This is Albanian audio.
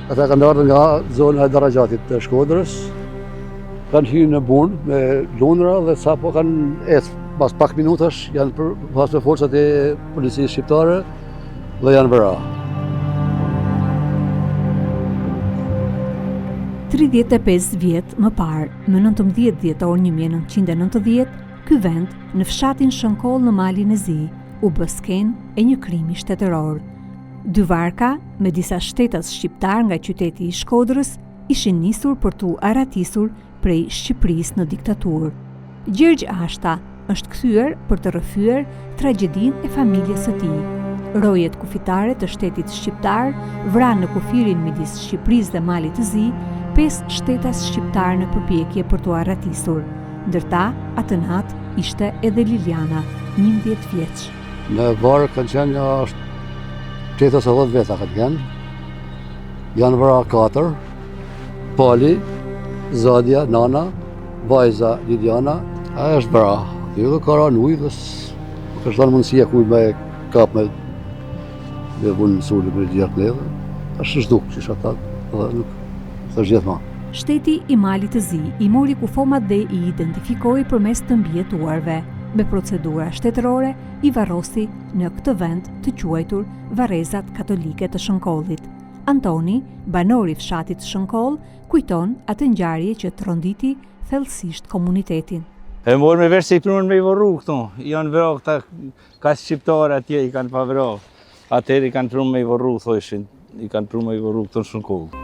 Ata kanë ardhur nga zona e Daraxhatit të Shkodrës, kanë hyrë në burg me lundra dhe sapo kanë ecë. Pas pak minutash janë pas me forcat e policisë shqiptare dhe janë vëra. 35 vjet më parë, më 19 dhjetor 1990, ky vend në fshatin Shënkoll në malin e Zi u bë skenë e një krimi shtetëror. 2 varka me disa shtetas shqiptar nga qyteti i Shkodrës ishin nisur për t'u aratisur prej Shqipërisë në diktaturë. Gjergj Ashta është kthyer për të rrëfyer tragjedinë e familjes së tij. Rojet kufitare të shtetit shqiptar vranë në kufirin midis Shqipërisë dhe malit të Zi 5 shtetas shqiptar në përpjekje për t'u arratisur. Ndërta, atë natë ishte edhe Liliana, 11 vjeç. Në varë kanë qenë një shtetas 10 veta kanë qenë. Janë vëra 4, Pali, Zadia, Nana, vajza Liliana, ajo është vëra. Jo ka rënë ujë dhe ka dhënë mundësia kuj me kap me vunë sulë me gjertë ledhe. Ashtë shduk që ata dhe nuk thështë gjithmonë. Shteti i malit të Zi i mori kufomat dhe i identifikoi përmes të mbijetuarve. Me procedura shtetërore i varrosi në këtë vend të quajtur Varrezat Katolike të Shënkollit. Antoni, banori fshatit Shënkoll, kujton atë ngjarje që tronditi thellësisht komunitetin. E morë me vesh se i prunën me i vorru këtu. Janë vëra këta ka shqiptarë atje i kanë pa vëra. Atëherë i kanë prunë me i vorru, thoshin. I kanë prunë me i vorru këtu në Shënkoll.